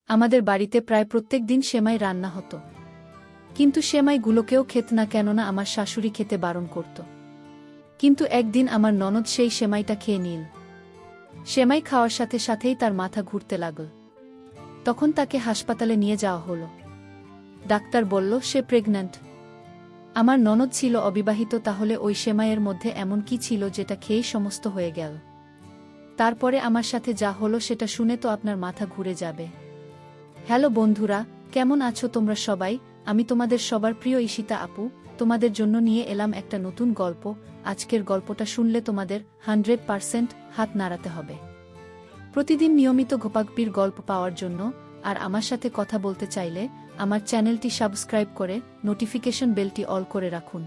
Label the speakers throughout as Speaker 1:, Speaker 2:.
Speaker 1: আমাদের বাড়িতে প্রায় প্রত্যেক দিন সেমাই রান্না হতো। কিন্তু সেমাইগুলোকেও খেত না, কেননা আমার শাশুড়ি খেতে বারণ করত। কিন্তু একদিন আমার ননদ সেই সেমাইটা খেয়ে নিল। সেমাই খাওয়ার সাথে সাথেই তার মাথা ঘুরতে লাগল। তখন তাকে হাসপাতালে নিয়ে যাওয়া হলো। ডাক্তার বলল সে প্রেগন্যান্ট। আমার ননদ ছিল অবিবাহিত, তাহলে ওই সেমাইয়ের মধ্যে এমন কি ছিল যেটা খেয়েই সমস্ত হয়ে গেল? তারপরে আমার সাথে যা হলো সেটা শুনে তো আপনার মাথা ঘুরে যাবে। হ্যালো বন্ধুরা, কেমন আছো তোমরা সবাই? আমি তোমাদের সবার প্রিয় ঈশিতা আপু, তোমাদের জন্য নিয়ে এলাম একটা নতুন গল্প। আজকের গল্পটা শুনলে তোমাদের 100% হাত নাড়াতে হবে। প্রতিদিন নিয়মিত গোপাগপির গল্প পাওয়ার জন্য আর আমার সাথে কথা বলতে চাইলে আমার চ্যানেলটি সাবস্ক্রাইব করে নোটিফিকেশন বেলটি অল করে রাখুন।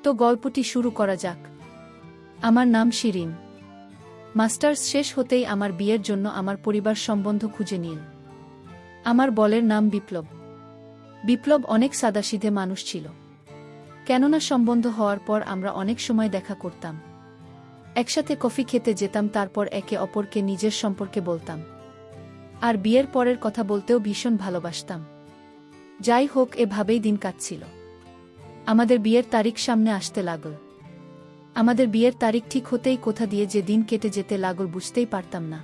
Speaker 1: তো গল্পটি শুরু করা যাক। আমার নাম শিরিন। মাস্টার্স শেষ হতেই আমার বিয়ের জন্য আমার পরিবার সম্বন্ধ খুঁজে নিল। আমার বলের নাম বিপ্লব। বিপ্লব অনেক সাদাসিধে মানুষ ছিল। কেননা সম্বন্ধ হওয়ার পর আমরা অনেক সময় দেখা করতাম, একসাথে কফি খেতে যেতাম, তারপর একে অপরকে নিজের সম্পর্কে বলতাম। আর বিয়ের পরের কথা বলতেও ভীষণ ভালোবাসতাম। যাই হোক, এভাবেই দিন কাটছিল। আমাদের বিয়ের তারিখ সামনে আসতে লাগল। আমাদের বিয়ের তারিখ ঠিক হতেই কোথা দিয়ে যে দিন কেটে যেতে লাগল বুঝতেই পারতাম না।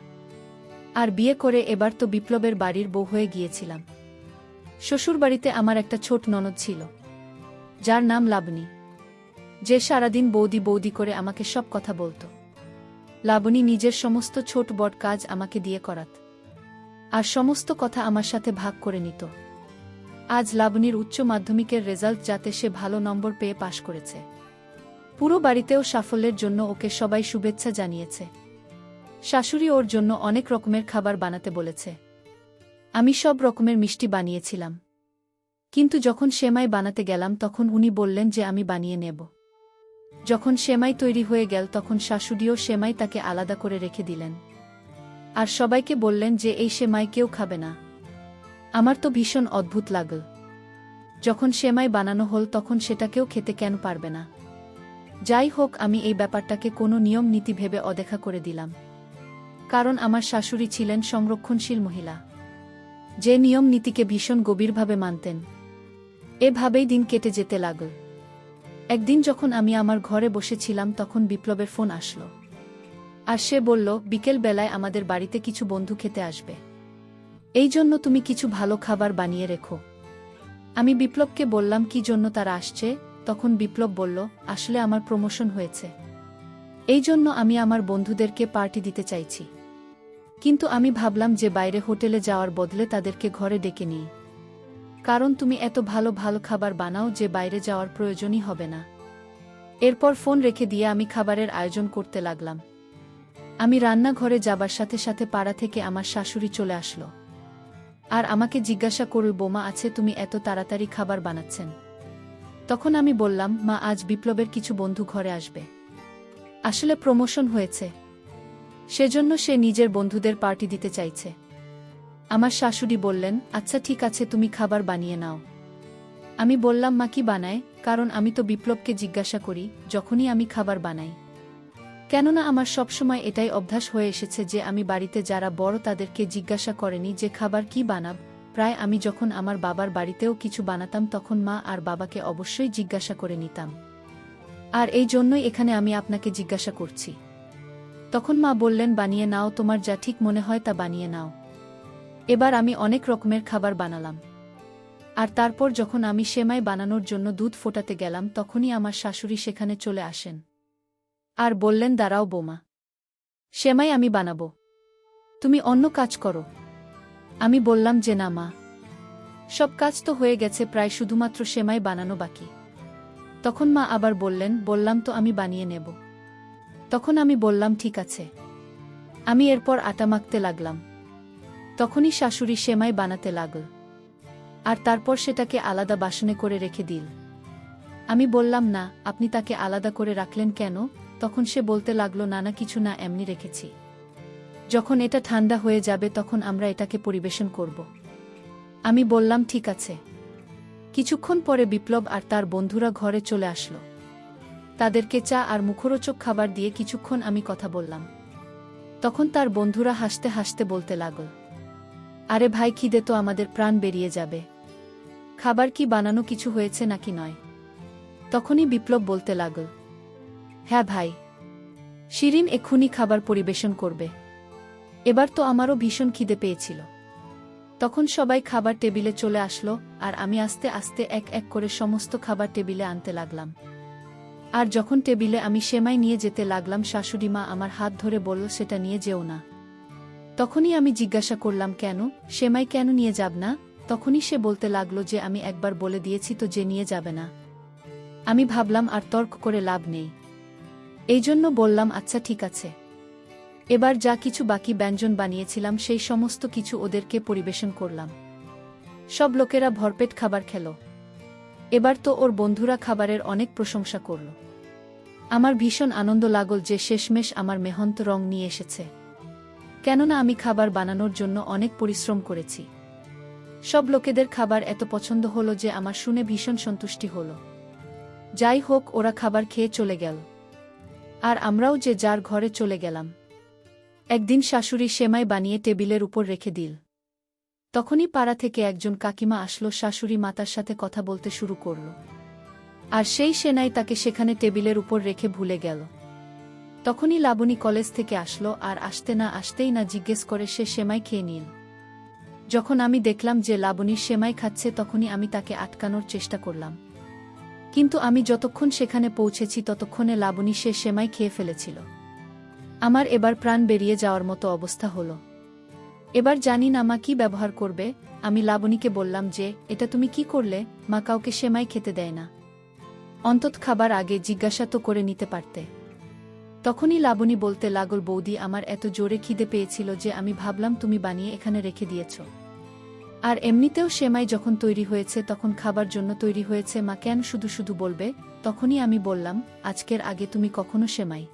Speaker 1: আর বিয়ে করে এবার তো বিপ্লবের বাড়ির বউ হয়ে গিয়েছিলাম। শ্বশুরবাড়িতে আমার একটা ছোট ননদ ছিল, যার নাম লাবণী, যে সারাদিন বৌদি বৌদি করে আমাকে সব কথা বলত। লাবণী নিজের সমস্ত ছোট বড় কাজ আমাকে দিয়ে করাত, আর সমস্ত কথা আমার সাথে ভাগ করে নিত। আজ লাবণীর উচ্চ মাধ্যমিকের রেজাল্ট যাতে সে ভালো নম্বর পেয়ে পাশ করেছে। পুরো বাড়িতেও সাফল্যের জন্য ওকে সবাই শুভেচ্ছা জানিয়েছে। শাশুড়ি ওর জন্য অনেক রকমের খাবার বানাতে বলেছে। আমি সব রকমের মিষ্টি বানিয়েছিলাম, কিন্তু যখন সেমাই বানাতে গেলাম তখন উনি বললেন যে আমি বানিয়ে নেব। যখন সেমাই তৈরি হয়ে গেল তখন শাশুড়িও সেমাই তাকে আলাদা করে রেখে দিলেন, আর সবাইকে বললেন যে এই সেমাই কেউ খাবে না। আমার তো ভীষণ অদ্ভুত লাগল। যখন সেমাই বানানো হল তখন সেটাকেও খেতে কেন পারবে না? যাই হোক, আমি এই ব্যাপারটাকে কোনো নিয়ম নীতি ভেবে অদেখা করে দিলাম, কারণ আমার শাশুড়ি ছিলেন সংরক্ষণশীল মহিলা, যে নিয়ম নীতিকে ভীষণ গভীরভাবে মানতেন। এভাবেই দিন কেটে যেতে লাগল। একদিন যখন আমি আমার ঘরে বসেছিলাম তখন বিপ্লবের ফোন আসলো। আর সে বলল, বিকেল বেলায় আমাদের বাড়িতে কিছু বন্ধু খেতে আসবে, এই জন্য তুমি কিছু ভালো খাবার বানিয়ে রেখো। আমি বিপ্লবকে বললাম কি জন্য তারা আসছে। তখন বিপ্লব বলল, আসলে আমার প্রমোশন হয়েছে, এই জন্য আমি আমার বন্ধুদেরকে পার্টি দিতে চাইছি। কিন্তু আমি ভাবলাম যে বাইরে হোটেলে যাওয়ার বদলে তাদেরকে ঘরে ডেকে নিই, কারণ তুমি এত ভালো ভালো খাবার বানাও যে বাইরে যাওয়ার প্রয়োজনই হবে না। এরপর ফোন রেখে দিয়ে আমি খাবারের আয়োজন করতে লাগলাম। আমি রান্নাঘরে যাবার সাথে সাথে পাড়া থেকে আমার শাশুড়ি চলে আসলো, আর আমাকে জিজ্ঞাসা করল, বোমা আছে, তুমি এত তাড়াতাড়ি খাবার বানাচ্ছেন? তখন আমি বললাম, মা, আজ বিপ্লবের কিছু বন্ধু ঘরে আসবে, আসলে প্রমোশন হয়েছে, সেজন্য সে নিজের বন্ধুদের পার্টি দিতে চাইছে। আমার শাশুড়ি বললেন, আচ্ছা ঠিক আছে, তুমি খাবার বানিয়ে নাও। আমি বললাম, মা কি বানায়? কারণ আমি তো বিপ্লবকে জিজ্ঞাসা করি যখনই আমি খাবার বানাই, কেননা আমার সবসময় এটাই অভ্যাস হয়ে এসেছে যে আমি বাড়িতে যারা বড় তাদেরকে জিজ্ঞাসা করেনি যে খাবার কি বানাব। প্রায় আমি যখন আমার বাবার বাড়িতেও কিছু বানাতাম তখন মা আর বাবাকে অবশ্যই জিজ্ঞাসা করে নিতাম, আর এই জন্যই এখানে আমি আপনাকে জিজ্ঞাসা করছি। তখন মা বললেন, বানিয়ে নাও, তোমার যা ঠিক মনে হয় তা বানিয়ে নাও। এবার আমি অনেক রকমের খাবার বানালাম, আর তারপর যখন আমি সেমাই বানানোর জন্য দুধ ফোটাতে গেলাম তখনই আমার শাশুড়ি সেখানে চলে আসেন আর বললেন, দাঁড়াও বোমা, সেমাই আমি বানাবো, তুমি অন্য কাজ করো। আমি বললাম যে না মা, সব কাজ তো হয়ে গেছে, প্রায় শুধুমাত্র সেমাই বানানো বাকি। তখন মা আবার বললেন, বললাম তো আমি বানিয়ে নেব। তখন আমি বললাম ঠিক আছে। আমি এরপর আটা মাখতে লাগলাম। তখনই শাশুড়ি সেমাই বানাতে লাগল, আর তারপর সেটাকে আলাদা বাসনে করে রেখে দিল। আমি বললাম, না, আপনি তাকে আলাদা করে রাখলেন কেন? তখন সে বলতে লাগলো, না না, কিছু না, এমনি রেখেছি, যখন এটা ঠান্ডা হয়ে যাবে তখন আমরা এটাকে পরিবেশন করব। আমি বললাম ঠিক আছে। কিছুক্ষণ পরে বিপ্লব আর তার বন্ধুরা ঘরে চলে আসলো। তাদেরকে চা আর মুখরোচক খাবার দিয়ে কিছুক্ষণ আমি কথা বললাম। তখন তার বন্ধুরা হাসতে হাসতে বলতে লাগল, আরে ভাই, খিদে তো আমাদের প্রাণ বেরিয়ে যাবে। খাবার কি বানানো কিছু হয়েছে নাকি নয়? তখনই বিপ্লব বলতে লাগল, হ্যাঁ ভাই, শিরিন এক্ষুনি খাবার পরিবেশন করবে। এবার তো আমারও ভীষণ খিদে পেয়েছিল। তখন সবাই খাবার টেবিলে চলে আসলো, আর আমি আস্তে আস্তে এক এক করে সমস্ত খাবার টেবিলে আনতে লাগলাম। আর যখন টেবিলে আমি সেমাই নিয়ে যেতে লাগলাম, শাশুড়ি মা আমার হাত ধরে বলল, সেটা নিয়ে যেও না। তখনই আমি জিজ্ঞাসা করলাম, কেন, সেমাই কেন নিয়ে যাব না? তখনই সে বলতে লাগলো যে আমি একবার বলে দিয়েছি তো যে নিয়ে যাবে না। আমি ভাবলাম আর তর্ক করে লাভ নেই, এই জন্য বললাম আচ্ছা ঠিক আছে। এবার যা কিছু বাকি ব্যঞ্জন বানিয়েছিলাম সেই সমস্ত কিছু ওদেরকে পরিবেশন করলাম। সব লোকেরা ভরপেট খাবার খেল। এবার তো ওর বন্ধুরা খাবারের অনেক প্রশংসা করল। আমার ভীষণ আনন্দ লাগল যে শেষমেশ আমার মেহনত রং নিয়ে এসেছে, কেননা আমি খাবার বানানোর জন্য অনেক পরিশ্রম করেছি। সব লোকেদের খাবার এত পছন্দ হলো যে আমার শুনে ভীষণ সন্তুষ্টি হলো। যাই হোক, ওরা খাবার খেয়ে চলে গেল, আর আমরাও যে যার ঘরে চলে গেলাম। একদিন শাশুড়ি সেমাই বানিয়ে টেবিলের উপর রেখে দিল। তখনই পাড়া থেকে একজন কাকিমা আসলো, শাশুড়ি মাতার সাথে কথা বলতে শুরু করল। আর সেই সেমাই তাকে সেখানে টেবিলের উপর রেখে ভুলে গেল। তখনই লাবণী কলেজ থেকে আসলো, আর আসতে না আসতেই না জিজ্ঞেস করে সে সেমাই খেয়ে নিল। যখন আমি দেখলাম যে লাবণীর সেমাই খাচ্ছে, তখনই আমি তাকে আটকানোর চেষ্টা করলাম। কিন্তু আমি যতক্ষণ সেখানে পৌঁছেছি ততক্ষণে লাবণী সে সেমাই খেয়ে ফেলেছিল। আমার এবার প্রাণ বেরিয়ে যাওয়ার মতো অবস্থা হলো। এবার জানি না মা কি ব্যবহার করবে। আমি লাবণীকে বললাম যে, এটা তুমি কি করলে? মা কাউকে সেমাই খেতে দেয় না, অন্তত খাবার আগে জিজ্ঞাসা তো করে নিতে পারতে। তখনই লাবণী বলতে লাগল, বৌদি, আমার এত জোরে খিদে পেয়েছিল যে আমি ভাবলাম তুমি বানিয়ে এখানে রেখে দিয়েছ। আর এমনিতেও সেমাই যখন তৈরি হয়েছে তখন খাবার জন্য তৈরি হয়েছে, মা কেন শুধু শুধু বলবে? তখনই আমি বললাম, আজকের আগে তুমি কখনো সেমাই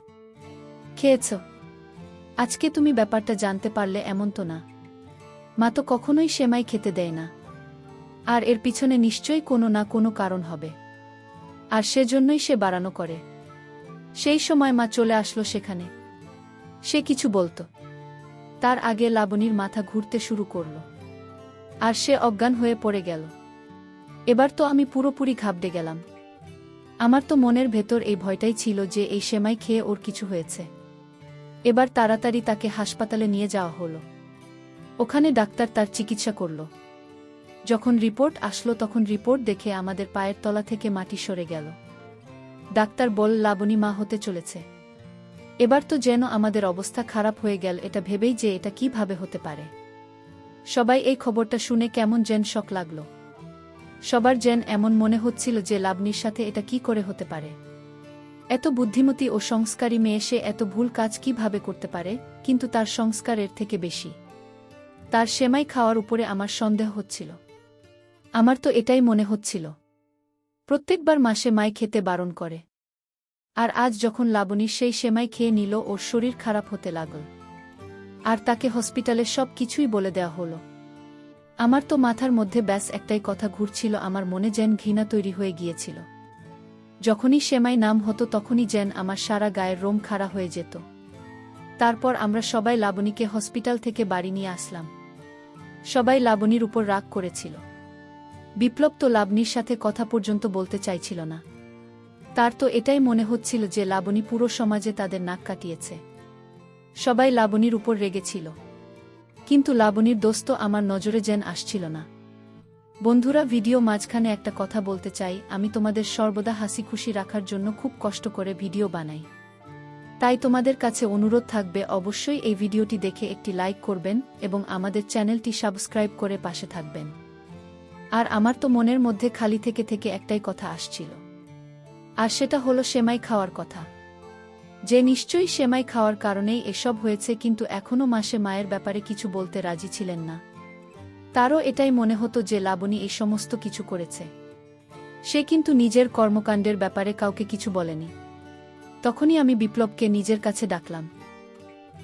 Speaker 1: খেয়েছ? আজকে তুমি ব্যাপারটা জানতে পারলে এমন তো না। মা তো কখনোই সেমাই খেতে দেয় না, আর এর পিছনে নিশ্চয়ই কোনো না কোনো কারণ হবে, আর সেজন্যই সে বাড়ানো করে। সেই সময় মা চলে আসলো সেখানে। সে কিছু বলতো তার আগে লাবণীর মাথা ঘুরতে শুরু করল, আর সে অজ্ঞান হয়ে পড়ে গেল। এবার তো আমি পুরোপুরি ঘাবড়ে গেলাম। আমার তো মনের ভেতর এই ভয়টাই ছিল যে এই সেমাই খেয়ে ওর কিছু হয়েছে। এবার তাড়াতাড়ি তাকে হাসপাতালে নিয়ে যাওয়া হলো। ওখানে ডাক্তার তার চিকিৎসা করল। যখন রিপোর্ট আসলো তখন রিপোর্ট দেখে আমাদের পায়ের তলা থেকে মাটি সরে গেল। ডাক্তার বলল, লাবণী মা হতে চলেছে। এবার তো যেন আমাদের অবস্থা খারাপ হয়ে গেল, এটা ভেবেই যে এটা কিভাবে হতে পারে। সবাই এই খবরটা শুনে কেমন যেন শক লাগলো। সবার যেন এমন মনে হচ্ছিল যে লাবণীর সাথে এটা কি করে হতে পারে। এত বুদ্ধিমতী ও সংস্কারী মেয়ে, সে এত ভুল কাজ কিভাবে করতে পারে? কিন্তু তার সংস্কারের থেকে বেশি তার সেমাই খাওয়ার উপরে আমার সন্দেহ হচ্ছিল। আমার তো এটাই মনে হচ্ছিল, প্রত্যেকবার মাসে মাই খেতে বারণ করে, আর আজ যখন লাবণী সেই সেমাই খেয়ে নিল, ওর শরীর খারাপ হতে লাগল, আর তাকে হসপিটালে সব কিছুই বলে দেওয়া হলো। আমার তো মাথার মধ্যে ব্যাস একটাই কথা ঘুরছিল, আমার মনে যেন ঘৃণা তৈরি হয়ে গিয়েছিল। যখনই সেমাই নাম হতো তখনই যেন আমার সারা গায়ের রোম খাড়া হয়ে যেত। তারপর আমরা সবাই লাবণীকে হসপিটাল থেকে বাড়ি নিয়ে আসলাম। সবাই লাবণীর উপর রাগ করেছিল। বিপ্লব তো লাবণীর সাথে কথা পর্যন্ত বলতে চাইছিল না। তার তো এটাই মনে হচ্ছিল যে লাবণী পুরো সমাজে তাদের নাক কাটিয়েছে। সবাই লাবণীর উপর রেগেছিল, কিন্তু লাবণীর দোষ তো আমার নজরে যেন আসছিল না। বন্ধুরা, ভিডিও মাঝখানে একটা কথা বলতে চাই। আমি তোমাদের সর্বদা হাসি খুশি রাখার জন্য খুব কষ্ট করে ভিডিও বানাই, তাই তোমাদের কাছে অনুরোধ থাকবে অবশ্যই এই ভিডিওটি দেখে একটি লাইক করবেন এবং আমাদের চ্যানেলটি সাবস্ক্রাইব করে পাশে থাকবেন। আর আমার তো মনের মধ্যে খালি থেকে থেকে একটাই কথা আসছিল, আর সেটা হলো সেমাই খাওয়ার কথা। যে নিশ্চয়ই সেমাই খাওয়ার কারণেই এসব হয়েছে, কিন্তু এখনও মাসে মায়ের ব্যাপারে কিছু বলতে রাজি ছিলেন না। তারও এটাই মনে হতো যে লাবণী এই সমস্ত কিছু করেছে। সে কিন্তু নিজের কর্মকাণ্ডের ব্যাপারে কাউকে কিছু বলেনি। তখনই আমি বিপ্লবকে নিজের কাছে ডাকলাম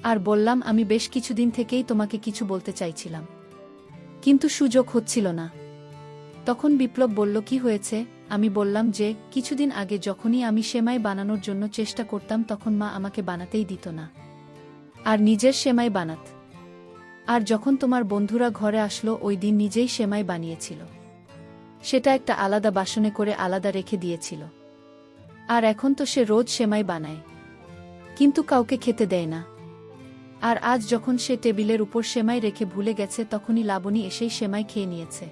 Speaker 1: আর বললাম, আমি বেশ কিছুদিন থেকেই তোমাকে কিছু বলতে চাইছিলাম, কিন্তু সুযোগ হচ্ছিল না। তখন বিপ্লব বলল, কি হয়েছে? আমি বললাম যে কিছুদিন আগে যখনই আমি সেমাই বানানোর জন্য চেষ্টা করতাম তখন মা আমাকে বানাতেই দিত না, আর নিজের সেমাই বানাত। আর যখন তোমার বন্ধুরা ঘরে আসলো ওই দিন নিজেই সেমাই বানিয়েছিল। সেটা একটা আলাদা বাসনে করে আলাদা রেখে দিয়েছিল। আর এখন তো সে রোজ সেমাই বানায়, কিন্তু কাউকে খেতে দেয় না। আর আজ যখন সে টেবিলের উপর সেমাই রেখে ভুলে গেছে তখনই লাবণী এসেই সেমাই খেয়ে নিয়েছে।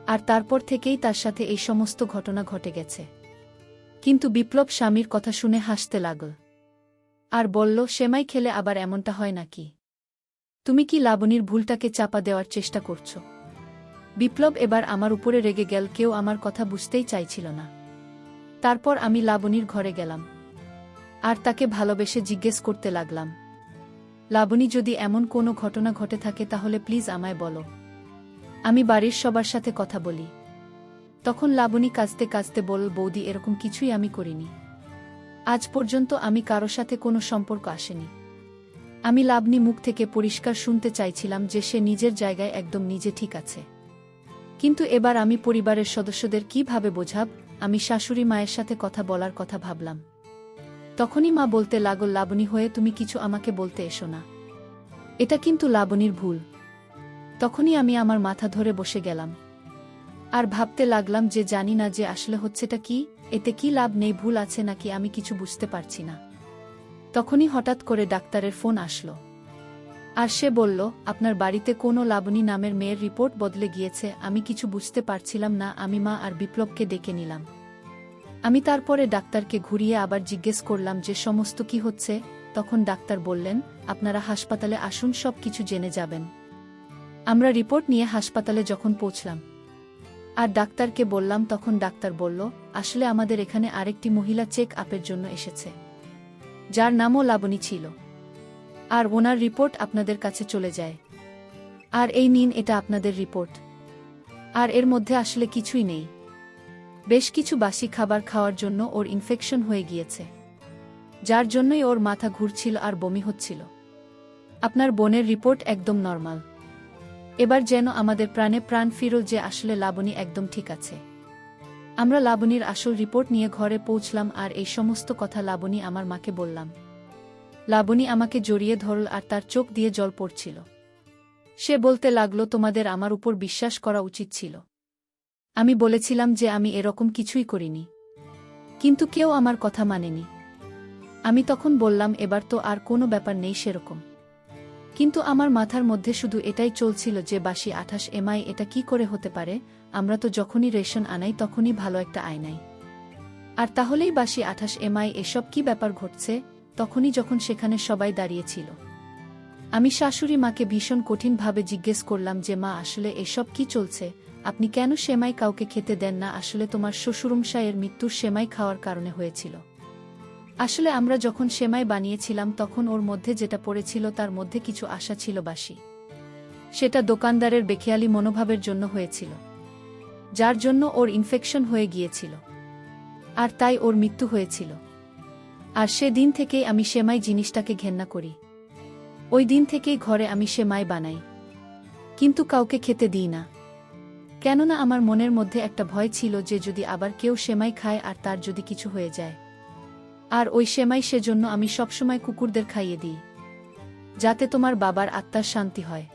Speaker 1: আর তারপর থেকেই তার সাথে এই সমস্ত ঘটনা ঘটে গেছে। কিন্তু বিপ্লব স্বামীর কথা শুনে হাসতে লাগল আর বলল, সেমাই খেলে আবার এমনটা হয় নাকি? তুমি কি লাবণীর ভুলটাকে চাপা দেওয়ার চেষ্টা করছো? বিপ্লব এবার আমার উপরে রেগে গেল, কেউ আমার কথা বুঝতেই চাইছিল না। তারপর আমি লাবণীর ঘরে গেলাম আর তাকে ভালোবেসে জিজ্ঞেস করতে লাগলাম, লাবণী, যদি এমন কোনো ঘটনা ঘটে থাকে তাহলে প্লিজ আমায় বলো, আমি বাড়ির সবার সাথে কথা বলি। তখন লাবণী কাঁদতে কাঁদতে বলল, বৌদি, এরকম কিছুই আমি করিনি। আজ পর্যন্ত আমি কারো সাথে কোনো সম্পর্ক আসেনি। আমি লাবণী মুখ থেকে পরিষ্কার শুনতে চাইছিলাম যে সে নিজের জায়গায় একদম নিজে ঠিক আছে। কিন্তু এবার আমি পরিবারের সদস্যদের কিভাবে বোঝাব? আমি শাশুড়ি মায়ের সাথে কথা বলার কথা ভাবলাম। তখনই মা বলতে লাগল, লাবণী হয়ে তুমি কিছু আমাকে বলতে এসো না, এটা কিন্তু লাবণীর ভুল। তখনই আমি আমার মাথা ধরে বসে গেলাম আর ভাবতে লাগলাম যে জানি না যে আসলে হচ্ছেটা কি, এতে কি লাভ নেই, ভুল আছে নাকি আমি কিছু বুঝতে পারছি না। তখনই হঠাৎ করে ডাক্তারের ফোন আসলো আর সে বলল, আপনার বাড়িতে কোনো লাবণী নামের মেয়ের রিপোর্ট বদলে গিয়েছে। আমি কিছু বুঝতে পারছিলাম না। আমি মা আর বিপ্লবকে ডেকে নিলাম। আমি তারপরে ডাক্তারকে ঘুরিয়ে আবার জিজ্ঞেস করলাম যে সমস্ত কি হচ্ছে। তখন ডাক্তার বললেন, আপনারা হাসপাতালে আসুন, সব কিছু জেনে যাবেন। আমরা রিপোর্ট নিয়ে হাসপাতালে যখন পৌঁছলাম আর ডাক্তারকে বললাম, তখন ডাক্তার বলল, আসলে আমাদের এখানে আরেকটি মহিলা চেক আপের জন্য এসেছে, যার নামও লাবণী ছিল। আর ওনার রিপোর্ট আপনাদের কাছে চলে যায়। আর এই নিন, এটা আপনাদের রিপোর্ট। আর এর মধ্যে আসলে কিছুই নেই। বেশ কিছু বাসি খাবার খাওয়ার জন্য ওর ইনফেকশন হয়ে গিয়েছে, যার জন্যই ওর মাথা ঘুরছিল আর বমি হচ্ছিল। আপনার বোনের রিপোর্ট একদম নরমাল। এবার যেন আমাদের প্রাণে প্রাণ ফিরল যে আসলে লাবণী একদম ঠিক আছে। আমরা লাবণীর আসল রিপোর্ট নিয়ে ঘরে পৌঁছলাম আর এই সমস্ত কথা লাবণী আমার মাকে বললাম। লাবণী আমাকে জড়িয়ে ধরল আর তার চোখ দিয়ে জল পড়ছিল। সে বলতে লাগলো, তোমাদের আমার উপর বিশ্বাস করা উচিত ছিল। আমি বলেছিলাম যে আমি এরকম কিছুই করিনি, কিন্তু কেউ আমার কথা মানেনি। আমি তখন বললাম, এবার তো আর কোনো ব্যাপার নেই সেরকম। কিন্তু আমার মাথার মধ্যে শুধু এটাই চলছিল যে বাসি 28 এমআই এটা কি করে হতে পারে? আমরা তো যখনই রেশন আনাই তখনই ভালো একটা আয়নাই। আর তাহলেই বাসি 28 এমআই এসব কি ব্যাপার ঘটছে? তখনই যখন সেখানে সবাই দাঁড়িয়েছিল, আমি শাশুড়ি মাকে ভীষণ কঠিনভাবে জিজ্ঞেস করলাম যে মা, আসলে এসব কি চলছে? আপনি কেন সেমাই কাউকে খেতে দেন না? আসলে তোমার শ্বশুরমশাইয়ের মৃত্যুর সেমাই খাওয়ার কারণে হয়েছিল। আসলে আমরা যখন সেমাই বানিয়েছিলাম তখন ওর মধ্যে যেটা পড়েছিল তার মধ্যে কিছু আশা ছিল বাসি। সেটা দোকানদারের বেখেয়ালি মনোভাবের জন্য হয়েছিল, যার জন্য ওর ইনফেকশন হয়ে গিয়েছিল আর তাই ওর মৃত্যু হয়েছিল। আর সেদিন থেকেই আমি সেমাই জিনিসটাকে ঘেন্না করি। ওই দিন থেকেই ঘরে আমি সেমাই বানাই, কিন্তু কাউকে খেতে দিই না। কেননা আমার মনের মধ্যে একটা ভয় ছিল যে যদি আবার কেউ সেমাই খায় আর তার যদি কিছু হয়ে যায়। আর ওই সেমাই সেজন্য আমি সবসময় কুকুরদের খাইয়ে দিই, যাতে তোমার বাবার আত্মার শান্তি হয়।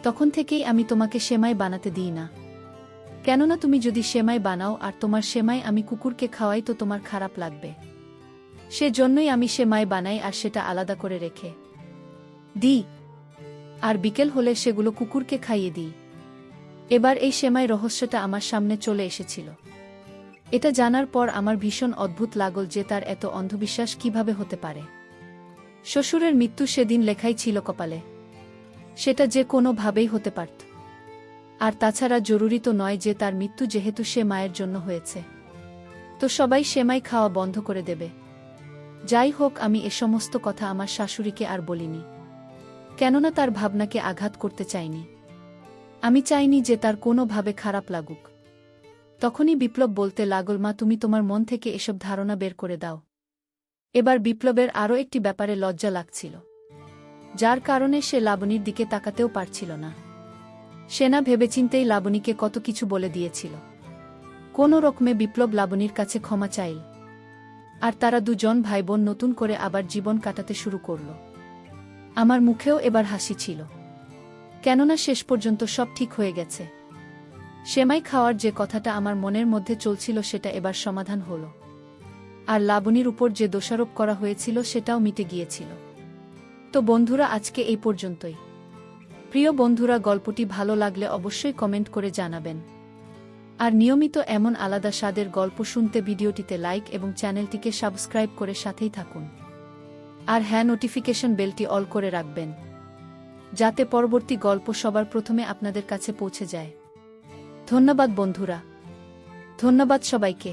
Speaker 1: তখন থেকেই আমি তোমাকে সেমাই বানাতে দিই না। কেননা তুমি যদি সেমাই বানাও আর তোমার সেমাই আমি কুকুরকে খাওয়াই তো তোমার খারাপ লাগবে। সেজন্যই আমি সেমাই বানাই আর সেটা আলাদা করে রেখে দিই, আর বিকেল হলে সেগুলো কুকুরকে খাইয়ে দিই। এবার এই সেমাই রহস্যটা আমার সামনে চলে এসেছিল। এটা জানার পর আমার ভীষণ অদ্ভুত লাগল যে তার এত অন্ধবিশ্বাস কিভাবে হতে পারে। শ্বশুরের মৃত্যু সেদিন লেখাই ছিল কপালে, সেটা যে কোনো ভাবেই হতে পারত। আর তাছাড়া জরুরি তো নয় যে তার মৃত্যু যেহেতু সে মায়ের জন্য হয়েছে তো সবাই সেমাই খাওয়া বন্ধ করে দেবে। যাই হোক, আমি এ সমস্ত কথা আমার শাশুড়িকে আর বলিনি, কেননা তার ভাবনাকে আঘাত করতে চাইনি। আমি চাইনি যে তার কোনোভাবে খারাপ লাগুক। তখনই বিপ্লব বলতে লাগল, মা, তুমি তোমার মন থেকে এসব ধারণা বের করে দাও। এবার বিপ্লবের আরও একটি ব্যাপারে লজ্জা লাগছিল, যার কারণে সে লাবণীর দিকে তাকাতেও পারছিল না। সেনা ভেবেচিন্তেই লাবণীকে কত কিছু বলে দিয়েছিল। কোনো রকমে বিপ্লব লাবণীর কাছে ক্ষমা চাইল আর তারা দুজন ভাইবোন নতুন করে আবার জীবন কাটাতে শুরু করল। আমার মুখেও এবার হাসি ছিল। কেননা শেষ পর্যন্ত সব ঠিক হয়ে গেছে। সেমাই খাওয়ার যে কথাটা আমার মনের মধ্যে চলছিল সেটা এবার সমাধান হলো। আর লাবণীর উপর যে দোষারোপ করা হয়েছিল সেটাও মিটে গিয়েছিল। তো বন্ধুরা, আজকে এই পর্যন্তই। প্রিয় বন্ধুরা, গল্পটি ভালো লাগলে অবশ্যই কমেন্ট করে জানাবেন। আর নিয়মিত এমন আলাদা স্বাদের গল্প শুনতে ভিডিওটিতে লাইক এবং চ্যানেলটিকে সাবস্ক্রাইব করে সাথেই থাকুন। আর হ্যাঁ, নোটিফিকেশন বেলটি অল করে রাখবেন, যাতে পরবর্তী গল্প সবার প্রথমে আপনাদের কাছে পৌঁছে যায়। ধন্যবাদ বন্ধুরা, ধন্যবাদ সবাইকে।